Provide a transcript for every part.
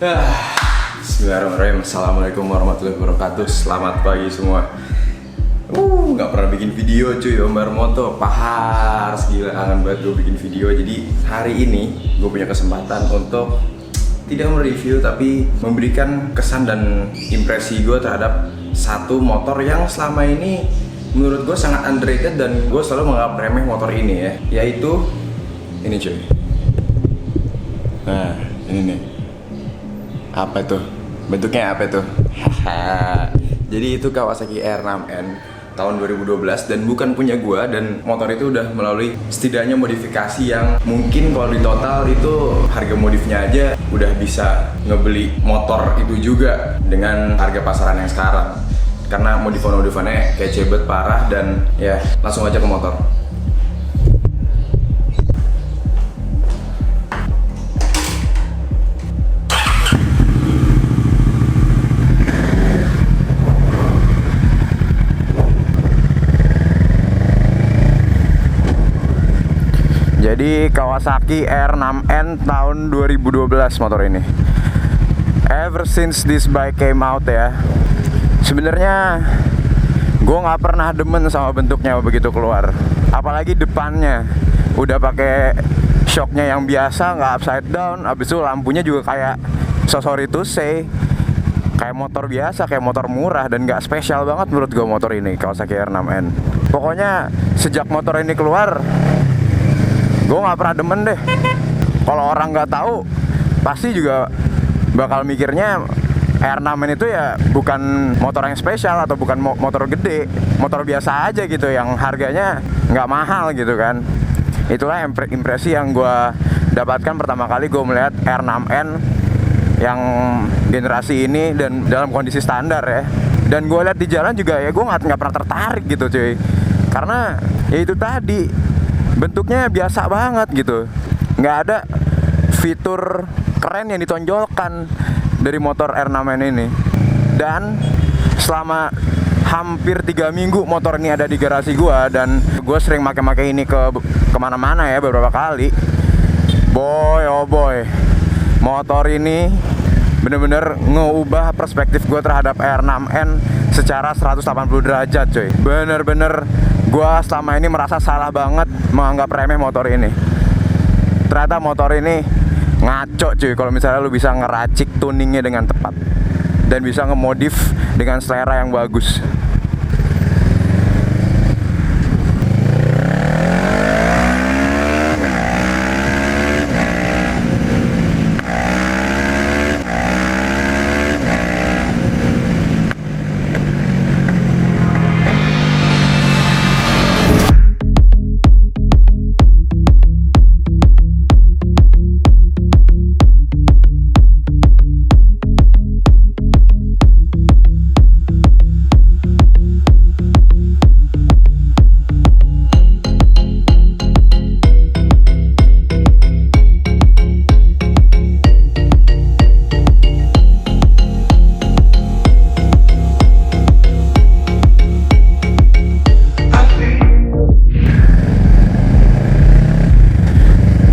Bismillahirrahmanirrahim. Assalamualaikum warahmatullahi wabarakatuh. Selamat pagi semua. Nggak pernah bikin video cuy, Ombar Moto. Pahar, gila kangen banget gue bikin video. Jadi hari ini gue punya kesempatan untuk tidak mereview tapi memberikan kesan dan impresi gue terhadap satu motor yang selama ini menurut gue sangat underrated dan gue selalu menganggap remeh motor ini ya, yaitu ini cuy. Nah, ini nih. Apa tuh? Bentuknya apa tuh? Jadi itu Kawasaki R6N tahun 2012 dan bukan punya gua, dan motor itu udah melalui setidaknya modifikasi yang mungkin kalau di total itu harga modifnya aja udah bisa ngebeli motor itu juga dengan harga pasaran yang sekarang. Karena modifan-modifannya kayak cebet parah dan ya langsung aja ke motor. Jadi Kawasaki R6N tahun 2012 motor ini. Ever since this bike came out ya, sebenarnya gue nggak pernah demen sama bentuknya begitu keluar. Apalagi depannya udah pakai shocknya yang biasa, nggak upside down. Abis itu lampunya juga kayak, so sorry to say, kayak motor biasa, kayak motor murah dan nggak spesial banget menurut gue motor ini Kawasaki R6N. Pokoknya sejak motor ini keluar, gue nggak pernah demen deh. Kalau orang nggak tahu, pasti juga bakal mikirnya R6N itu ya bukan motor yang spesial atau bukan motor gede, motor biasa aja gitu yang harganya nggak mahal gitu kan. Itulah impresi yang gue dapatkan pertama kali gue melihat R6N yang generasi ini dan dalam kondisi standar ya. Dan gue lihat di jalan juga ya gue nggak pernah tertarik gitu cuy, karena ya itu tadi bentuknya biasa banget gitu, nggak ada fitur keren yang ditonjolkan dari motor R6N ini. Dan selama hampir 3 minggu motor ini ada di garasi gua dan gue sering pakai ini kemana-mana ya beberapa kali. Boy oh boy, motor ini bener-bener ngeubah perspektif gue terhadap R6N secara 180 derajat cuy. Bener-bener gue selama ini merasa salah banget menganggap remeh motor ini. Ternyata motor ini ngaco cuy kalau misalnya lu bisa ngeracik tuningnya dengan tepat dan bisa ngemodif dengan selera yang bagus.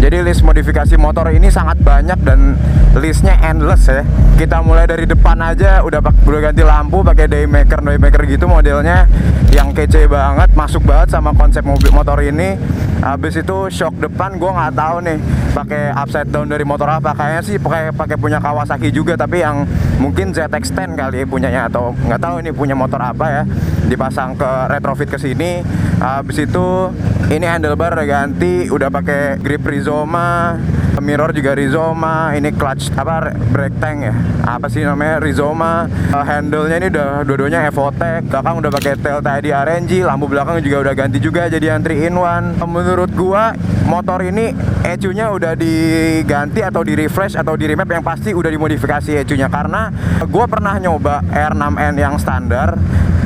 Jadi list modifikasi motor ini sangat banyak dan listnya endless ya. Kita mulai dari depan aja udah ganti lampu pakai daymaker gitu modelnya yang kece banget, masuk banget sama konsep mobil motor ini. Habis itu shock depan gue nggak tahu nih pakai upside down dari motor apa, kayaknya sih pakai punya Kawasaki juga tapi yang mungkin ZX-10 kali punyanya, atau nggak tahu ini punya motor apa ya, dipasang ke retrofit ke sini. Habis itu ini handlebar udah ganti, udah pakai grip Rizoma, mirror juga Rizoma, ini clutch brake tank ya, apa sih namanya, Rizoma. Handle-nya ini udah dua-duanya Evotech, belakang udah pakai tail tadi RNG, lampu belakang juga udah ganti juga jadi yang 3-in-1. Menurut gua motor ini ECU-nya udah diganti atau di refresh atau di remap, yang pasti udah dimodifikasi ECU-nya, karena gua pernah nyoba R6N yang standar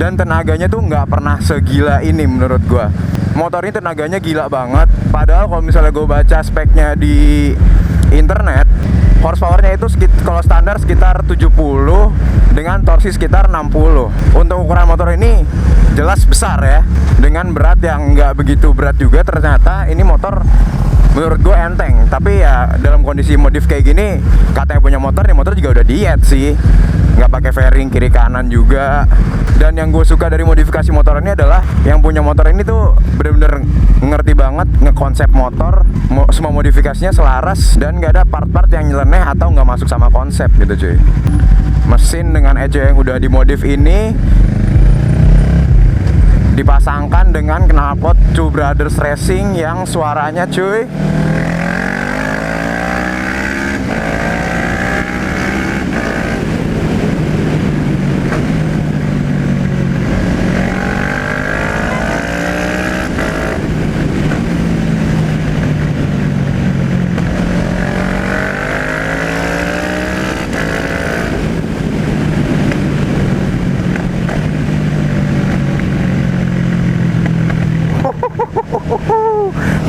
dan tenaganya tuh nggak pernah segila ini menurut gua. Motor ini tenaganya gila banget. Padahal kalau misalnya gue baca speknya di internet, horsepowernya itu kalau standar sekitar 70 dengan torsi sekitar 60. Untuk ukuran motor ini jelas besar ya, dengan berat yang nggak begitu berat juga. Ternyata ini motor menurut gue enteng. Tapi ya dalam kondisi modif kayak gini, katanya punya motor, nih motor juga udah diet sih, nggak pakai fairing kiri kanan juga. Dan yang gue suka dari modifikasi motor ini adalah yang punya motor ini tuh bener-bener ngerti banget ngekonsep motor, semua modifikasinya selaras dan nggak ada part-part yang nyeleneh atau nggak masuk sama konsep gitu cuy. Mesin dengan ECU yang udah dimodif ini dipasangkan dengan knalpot Two Brothers Racing yang suaranya cuy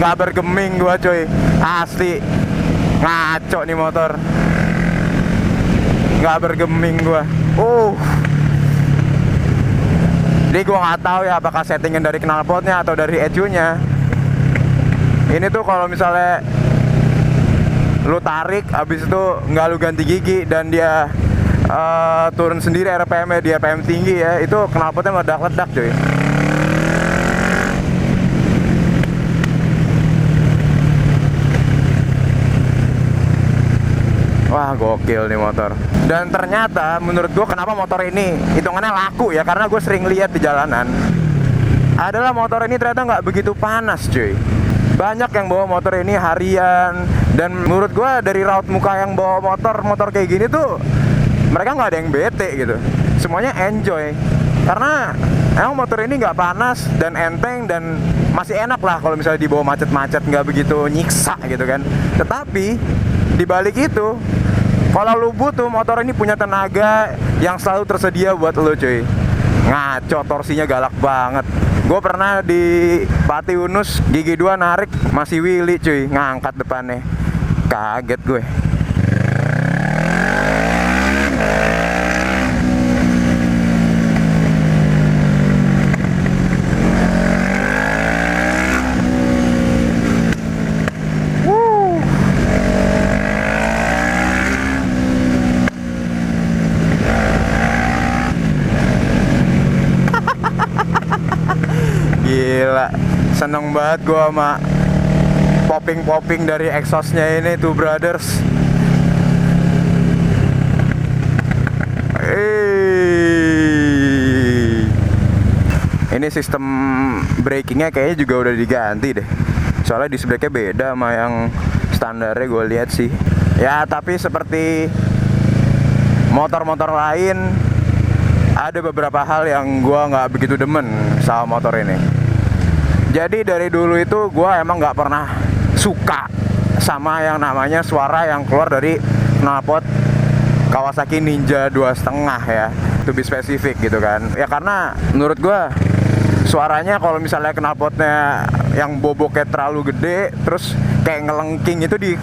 nggak bergeming gua cuy, asli ngaco nih motor, nggak bergeming gua. Jadi gua nggak tahu ya apakah settingan dari knalpotnya atau dari ECU-nya. Ini tuh kalau misalnya lu tarik, abis itu nggak lu ganti gigi dan dia turun sendiri RPM-nya, dia RPM tinggi ya, itu knalpotnya meledak-ledak cuy. Wah gokil nih motor. Dan ternyata menurut gue kenapa motor ini hitungannya laku ya, karena gue sering lihat di jalanan, adalah motor ini ternyata nggak begitu panas cuy. Banyak yang bawa motor ini harian, dan menurut gue dari raut muka yang bawa motor kayak gini tuh mereka nggak ada yang bete gitu, semuanya enjoy. Karena emang motor ini nggak panas dan enteng dan masih enak lah kalau misalnya dibawa macet-macet, nggak begitu nyiksa gitu kan. Tetapi di balik itu, kalau lu butuh motor ini punya tenaga yang selalu tersedia buat lu cuy. Ngaco, torsinya galak banget. Gue pernah di Pati Unus gigi 2 narik masih Willy cuy, ngangkat depannya. Kaget gue. Gila, seneng banget gua sama popping dari exhaustnya ini Two Brothers. Ini sistem brakingnya kayaknya juga udah diganti deh, soalnya disc brake-nya beda sama yang standarnya gue lihat sih. Ya tapi seperti motor-motor lain, ada beberapa hal yang gue nggak begitu demen sama motor ini. Jadi dari dulu itu gue emang nggak pernah suka sama yang namanya suara yang keluar dari knalpot Kawasaki Ninja 2,5 ya, to be spesifik gitu kan. Ya karena menurut gue suaranya kalau misalnya knalpotnya yang boboknya terlalu gede, terus kayak ngelengking itu di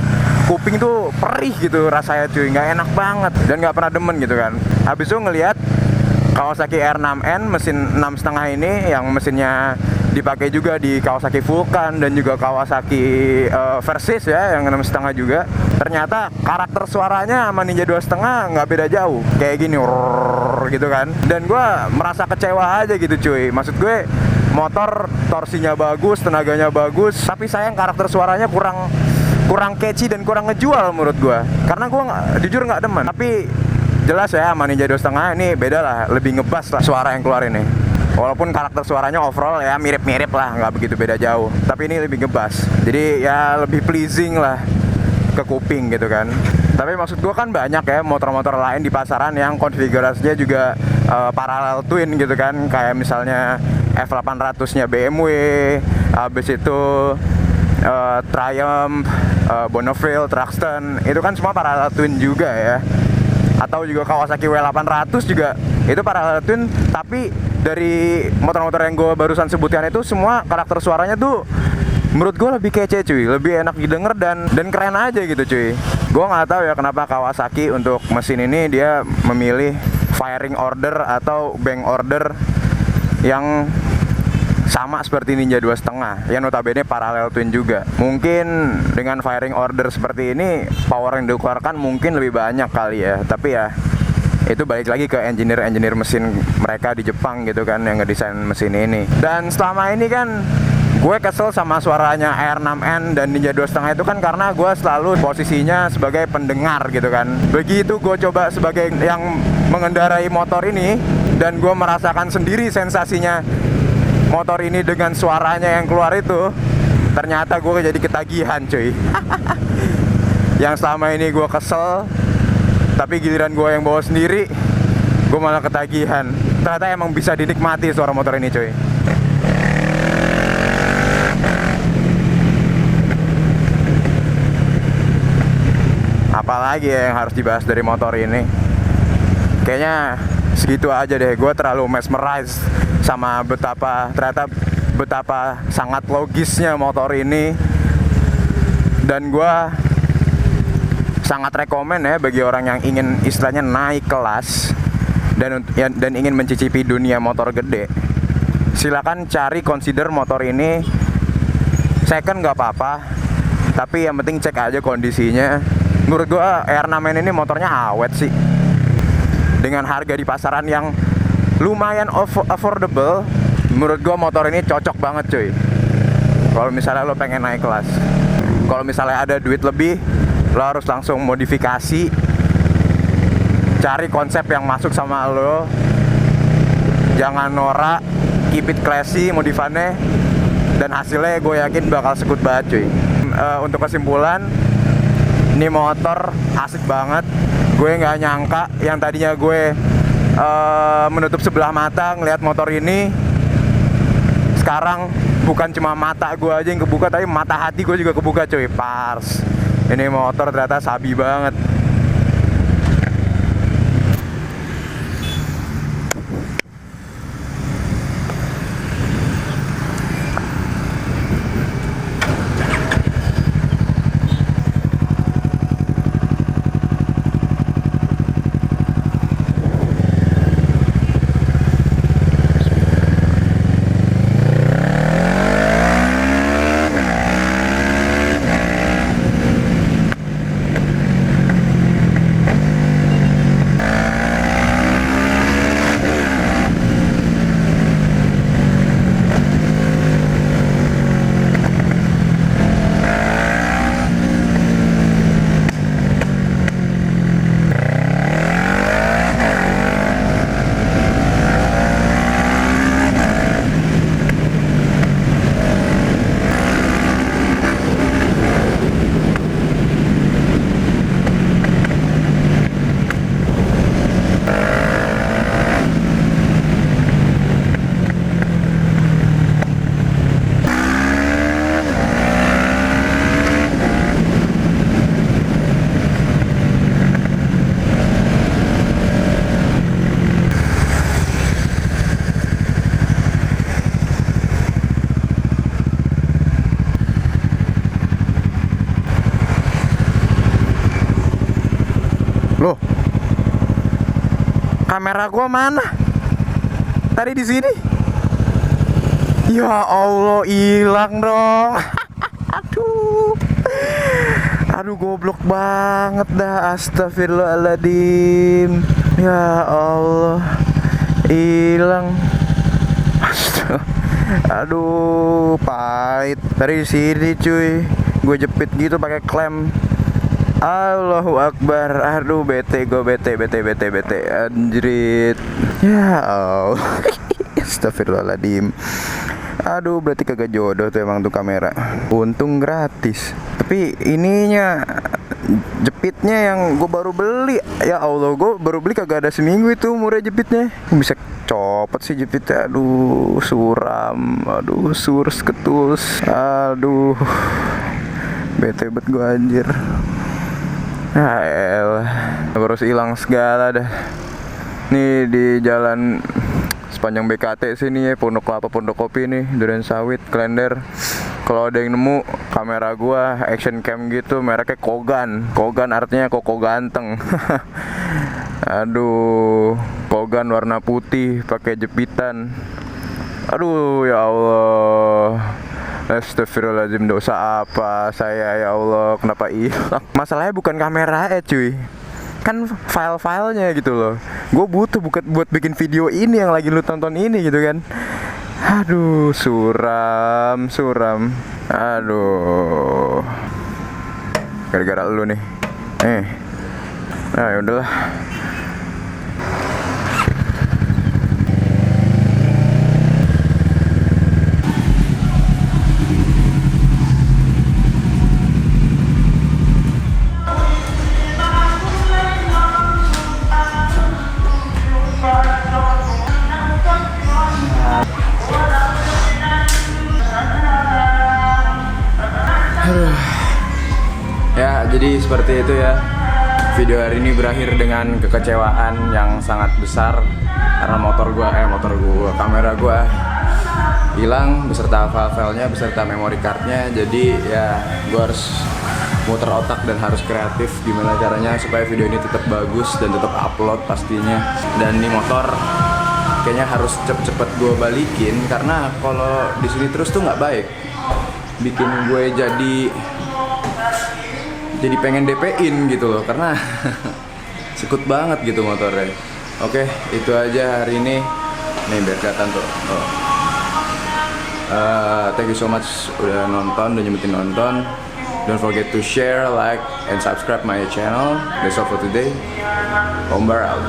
kuping tuh perih gitu rasanya cuy, nggak enak banget dan nggak pernah demen gitu kan. Habis itu ngelihat Kawasaki R6N mesin 6,5 ini yang mesinnya dipakai juga di Kawasaki Vulcan dan juga Kawasaki Versys ya yang 6,5 juga. Ternyata karakter suaranya sama Ninja 2,5 nggak beda jauh, kayak gini gitu kan. Dan gue merasa kecewa aja gitu cuy. Maksud gue motor torsinya bagus, tenaganya bagus, tapi sayang karakter suaranya kurang catchy dan kurang ngejual menurut gue. Karena gue jujur nggak demen. Tapi jelas ya sama Ninja 2,5 ini beda lah, lebih ngebas lah suara yang keluar ini. Walaupun karakter suaranya overall ya mirip-mirip lah, nggak begitu beda jauh, tapi ini lebih ngebas, jadi ya lebih pleasing lah ke kuping gitu kan. Tapi maksud gua kan banyak ya motor-motor lain di pasaran yang konfigurasinya juga parallel twin gitu kan, kayak misalnya F800 nya BMW, habis itu Triumph, Bonneville, Truxton, itu kan semua parallel twin juga ya. Atau juga Kawasaki W800 juga itu parallel twin, tapi dari motor-motor yang gue barusan sebutkan itu semua karakter suaranya tuh menurut gue lebih kece cuy, lebih enak didengar dan keren aja gitu cuy. Gue nggak tahu ya kenapa Kawasaki untuk mesin ini dia memilih firing order atau bank order yang sama seperti Ninja 2.5 yang notabene parallel twin juga. Mungkin dengan firing order seperti ini, power yang dikeluarkan mungkin lebih banyak kali ya. Tapi ya itu balik lagi ke engineer mesin mereka di Jepang gitu kan, yang ngedesain mesin ini. Dan selama ini kan gue kesel sama suaranya R6N dan Ninja 2.5 itu kan karena gue selalu posisinya sebagai pendengar gitu kan. Begitu gue coba sebagai yang mengendarai motor ini, dan gue merasakan sendiri sensasinya motor ini dengan suaranya yang keluar itu, ternyata gue jadi ketagihan cuy. Yang selama ini gue kesel, tapi giliran gue yang bawa sendiri, gue malah ketagihan. Ternyata emang bisa dinikmati suara motor ini cuy. Apalagi ya yang harus dibahas dari motor ini? Kayaknya segitu aja deh. Gue terlalu mesmerized sama betapa sangat logisnya motor ini. Dan gue sangat rekomen ya bagi orang yang ingin istilahnya naik kelas dan ingin mencicipi dunia motor gede. Silakan consider motor ini second nggak apa-apa, tapi yang penting cek aja kondisinya. Menurut gua R6N ini motornya awet sih. Dengan harga di pasaran yang lumayan affordable, menurut gua motor ini cocok banget cuy. Kalau misalnya lo pengen naik kelas, kalau misalnya ada duit lebih, lo harus langsung modifikasi, cari konsep yang masuk sama lo. Jangan norak, keep it classy modifannya, dan hasilnya gue yakin bakal sekut banget cuy. Untuk kesimpulan, ini motor asik banget. Gue nggak nyangka yang tadinya gue menutup sebelah mata ngelihat motor ini, sekarang bukan cuma mata gue aja yang kebuka, tapi mata hati gue juga kebuka cuy. Pars, ini motor ternyata sabi banget. Loh, kamera gua mana? Tadi di sini. Ya Allah, hilang dong. Aduh, goblok banget dah. Astagfirullahaladzim. Ya Allah, hilang. Aduh, pahit. Dari sini cuy, gue jepit gitu pakai klem. Allahu Akbar. Aduh, bete anjrit. Ya Allah. Astagfirullahaladzim. Aduh, berarti kagak jodoh tuh emang tuh kamera. Untung gratis. Tapi ininya, jepitnya yang gue baru beli. Ya Allah, gue baru beli kagak ada seminggu itu murah jepitnya. Bisa copot sih jepitnya. Aduh, suram. Aduh, surs ketus. Aduh, bete banget gue anjir. Ah elah, terus hilang segala dah. Nih di jalan sepanjang BKT sini ya, Pondok Kelapa, Pondok Kopi nih, Duren Sawit, Klender. Kalau ada yang nemu kamera gua action cam gitu, mereknya Kogan. Kogan artinya koko ganteng. Aduh, Kogan warna putih pakai jepitan. Aduh ya Allah. Astagfirullahaladzim, dosa apa saya ya Allah, kenapa hilang? Masalahnya bukan kamera cuy, kan file-filenya gitu loh. Gue butuh buat bikin video ini yang lagi lu tonton ini gitu kan. Aduh, suram. Aduh, gara-gara lu nih. Nah ya udahlah. Ya, jadi seperti itu ya. Video hari ini berakhir dengan kekecewaan yang sangat besar karena kamera gua hilang beserta file-filenya, beserta memory cardnya. Jadi ya gua harus muter otak dan harus kreatif gimana caranya supaya video ini tetap bagus dan tetap upload pastinya. Dan ini motor kayaknya harus cepet-cepet gue balikin karena kalau di sini terus tuh nggak baik, bikin gue jadi pengen DP-in gitu loh karena sekut banget gitu motornya. Oke, itu aja hari ini. Nih biar kelihatan tuh. Thank you so much udah nyempetin nonton. Don't forget to share, like, and subscribe my channel. That's all for today. Ombar out.